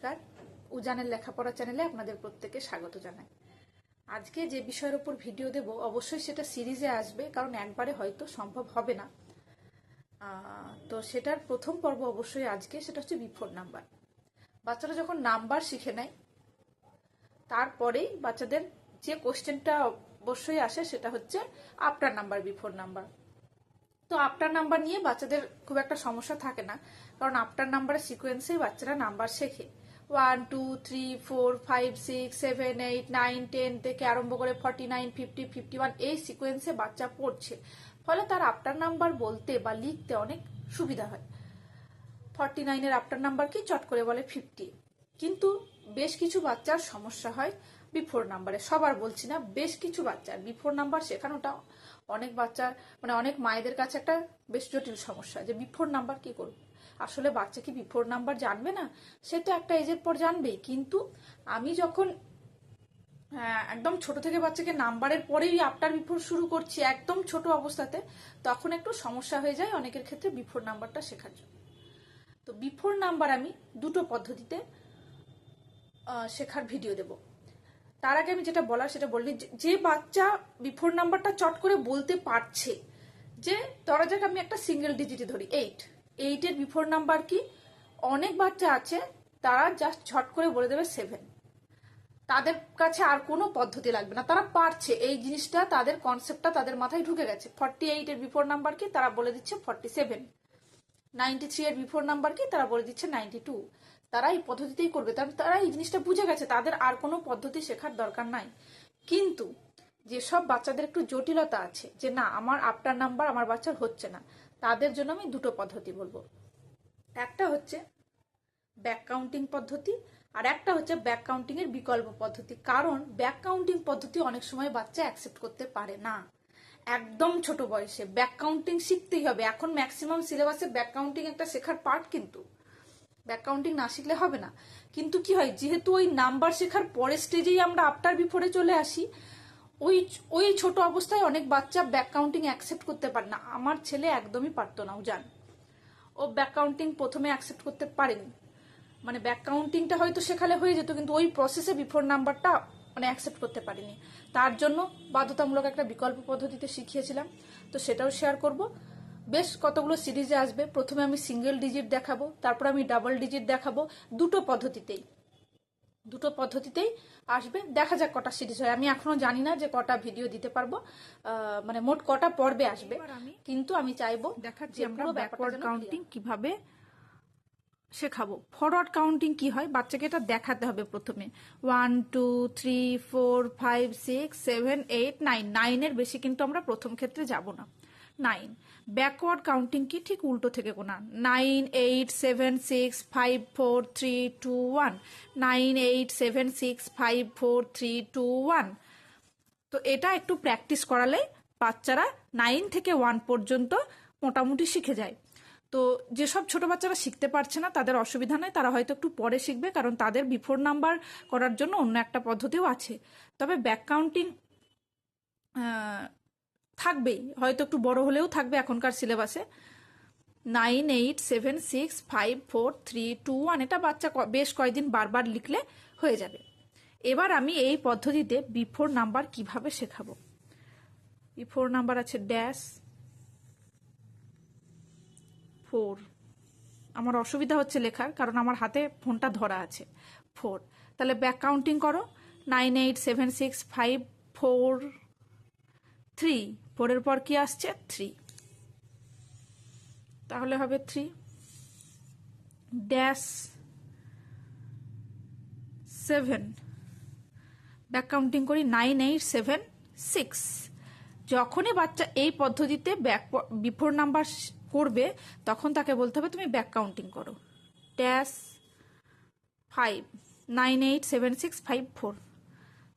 নমস্কার, উজানের লেখাপড়া চ্যানেলে আপনাদের প্রত্যেককে স্বাগত জানাই। আজকে যে বিষয়ের উপর ভিডিও দেব অবশ্যই সেটা সিরিজে আসবে, কারণ একবারে হয়তো সম্ভব হবে না। তো সেটার প্রথম পর্ব অবশ্যই আজকে, সেটা হচ্ছে বিফোর নাম্বার। বাচ্চারা যখন নাম্বার শিখে নেয় তারপরেই বাচ্চাদের যে কোশ্চেনটা অবশ্যই আসে সেটা হচ্ছে আফটার নাম্বার, বিফোর নাম্বার। তো আফটার নাম্বার নিয়ে বাচ্চাদের খুব একটা সমস্যা থাকে না, কারণ আফটার নাম্বারের সিকোয়েন্সেই বাচ্চারা নাম্বার শেখে। 1, 2, 3, 4, 5, 6, 7, 8, 9, 10 থেকে আরম্ভ করে 49, 50, 51 এই সিকোয়েন্সে বাচ্চা পড়ছে, ফলে তার আফটার নাম্বার বলতে বা লিখতে অনেক সুবিধা হয়। 49 এর আফটার নাম্বার কি চট করে বলে 50। কিন্তু বেশ কিছু বাচ্চার সমস্যা হয় বিফোর নাম্বারে, সবার বলছি না, বেশ কিছু বাচ্চার বিফোর নাম্বার শেখানোটা অনেক বাচ্চার অনেক মায়েদের কাছে একটা বেশ জটিল সমস্যা, যে বিফোর নাম্বার কি করব। আসলে বাচ্চা কি বিফোর নাম্বার জানবে না? সে তো একটা এজের পর জানবেই, কিন্তু আমি যখন একদম ছোট থেকে বাচ্চাকে নাম্বারের পরেই আফটার বিফোর শুরু করছি একদম ছোট অবস্থাতে, তখন একটু সমস্যা হয়ে যায় অনেকের ক্ষেত্রে বিফোর নাম্বারটা শেখার জন্য। তো বিফোর নাম্বার আমি দুটো পদ্ধতিতে শেখার ভিডিও দেব। তার আগে আমি যেটা বলার সেটা বললি, যে বাচ্চা বিফোর নাম্বারটা চট করে বলতে পারছে, যে ধরা যাক আমি একটা সিঙ্গেল ডিজিটে ধরি 8, 8 এর বিফোর নাম্বার কি, অনেক বাচ্চা আছে তারা জাস্ট ঝট করে বলে দেবে 7। তাদের কাছে আর কোনো পদ্ধতি লাগবে না, তারা পারছে এই জিনিসটা, তাদের কনসেপ্টটা তাদের মাথায় ঢুকে গেছে। 48 এর বিফোর নাম্বার কি, তারা বলে দিচ্ছে 47। 93 এর বিফোর নাম্বার কি, তারা বলে দিচ্ছে 92। তারা এই পদ্ধতিতেই করবে, তারা এই জিনিসটা বুঝে গেছে, তাদের আর কোনো পদ্ধতি শেখার দরকার নাই। কিন্তু যেসব বাচ্চাদের একটু জটিলতা আছে, যে না আমার আফটার নাম্বার আমার বাচ্চার হচ্ছে না, তাদের জন্য আমি দুটো পদ্ধতি বলবো। একটা হচ্ছে ব্যাক কাউন্টিং পদ্ধতি, আর একটা হচ্ছে ব্যাক কাউন্টিং এর বিকল্প পদ্ধতি। কারণ ব্যাক কাউন্টিং পদ্ধতি অনেক সময় বাচ্চা অ্যাকসেপ্ট করতে পারে না। একদম ছোট বয়সে ব্যাক কাউন্টিং শিখতেই হবে। এখন ম্যাক্সিমাম সিলেবাসে ব্যাক কাউন্টিং একটা শেখার পার্ট, কিন্তু ব্যাক কাউন্টিং না শিখলে হবে না। কিন্তু কি হয়, যেহেতু ওই নাম্বার শেখার পরের স্টেজেই আমরা আফটার বিফোরে চলে আসি, ওই ওই ছোট অবস্থায় অনেক বাচ্চা ব্যাক কাউন্টিং অ্যাকসেপ্ট করতে পারে না। আমার ছেলে একদমই পারতো না, জান, ও ব্যাক কাউন্টিং প্রথমে অ্যাকসেপ্ট করতে পারেনি। ব্যাক কাউন্টিংটা হয়তো শেখালে হয়ে যেত, কিন্তু ওই প্রসেসে বিফোর নাম্বারটা অ্যাকসেপ্ট করতে পারিনি। তার জন্য বাধ্যতামূলক একটা বিকল্প পদ্ধতিতে শিখিয়েছিলাম, তো সেটাও শেয়ার করব। বেশ কতগুলো সিরিজে আসবে। প্রথমে আমি সিঙ্গেল ডিজিট দেখাবো, তারপর আমি ডাবল ডিজিট দেখাবো। দুটো পদ্ধতিতেই আসবে। দেখা যাক কটা সিরিজ হয়। আমি এখনো জানি না যে কটা ভিডিও দিতে পারবো, মোট কটা পর্বে আসবে, কিন্তু আমি চাইবো দেখাচ্ছি আমরা ব্যাকওয়ার্ড কাউন্টিং কিভাবে শেখাবো। ফরওয়ার্ড কাউন্টিং কি হয় বাচ্চাকে এটা দেখাতে হবে। প্রথমে 1, 2, 3, 4, 5, 6, 7, 8, 9, 9 এর বেশি কিন্তু আমরা প্রথম ক্ষেত্রে যাব না। 9 ব্যাকওয়ার্ড কাউন্টিং কি, ঠিক উল্টো থেকে গোনা। 9, 8, 7, 6, 5, 4, 3, 2, 1। 9, 8, 7, 6, 5, 4, 3, 2, 1। তো এটা একটু প্র্যাকটিস করালে বাচ্চারা 9 থেকে 1 পর্যন্ত মোটামুটি শিখে যায়। তো যেসব ছোট বাচ্চারা শিখতে পারছে না তাদের অসুবিধা নেই, তারা হয়তো একটু পরে শিখবে, কারণ তাদের বিফোর নাম্বার করার জন্য অন্য একটা পদ্ধতিও আছে। তবে ব্যাক কাউন্টিং থাকবেই, হয়তো একটু বড় হলেও থাকবে এখনকার সিলেবাসে। 9, 8, 7, 6, 5, 4, 3, 2, 1 এটা বাচ্চা বেশ কয়েকদিন বারবার লিখলে হয়ে যাবে। এবার আমি এই পদ্ধতিতে বিফোর নাম্বার কিভাবে শেখাবো। বিফোর নাম্বার আছে ড্যাশ 4। আমার অসুবিধা হচ্ছে লেখার, কারণ আমার হাতে ফোনটা ধরা আছে। 4, তাহলে ব্যাক কাউন্টিং করো। 9, 8, 7, 6, 5, 4, 3। 4 এর পর কি আসছে? 3, তাহলে হবে 3 ড্যাশ 7। ব্যাক কাউন্টিং করি 9, 8, 7, 6। যখনই বাচ্চা এই পদ্ধতিতে বিফোর নাম্বার করবে তখন তাকে বলতে হবে তুমি ব্যাক কাউন্টিং করো। ড্যাশ 5, 9, 8, 7, 6, 5, 4।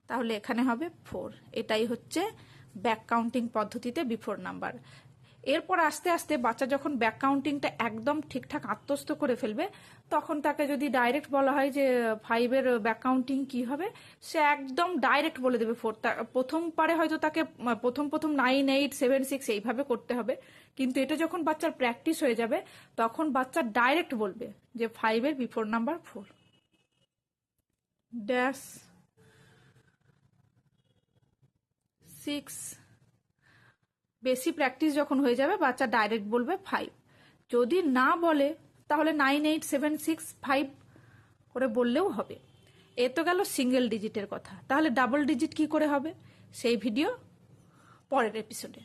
তাহলে এখানে হবে 4। এটাই হচ্ছে ব্যাক কাউন্টিং পদ্ধতিতে বিফোর নাম্বার। এরপর আস্তে আস্তে বাচ্চা যখন ব্যাক কাউন্টিংটা একদম ঠিকঠাক আত্মস্থ করে ফেলবে, তখন তাকে যদি ডাইরেক্ট বলা হয় যে 5 এর ব্যাক কাউন্টিং কি হবে, সে একদম ডাইরেক্ট বলে দেবে 4। প্রথম পারে হয়তো তাকে প্রথম 9, 8, 7, 6 এইভাবে করতে হবে, কিন্তু এটা যখন বাচ্চার প্র্যাকটিস হয়ে যাবে তখন বাচ্চা ডাইরেক্ট বলবে যে 5 এর বিফোর নাম্বার 4। ড্যাশ 6। বেশি প্র্যাকটিস যখন হয়ে যাবে বাচ্চা ডাইরেক্ট বলবে 5। যদি না বলে তাহলে 98765 করে বললেও হবে। এ তো গেল সিঙ্গেল ডিজিটের কথা। তাহলে ডাবল ডিজিট কি করে হবে সেই ভিডিও পরের এপিসোডে।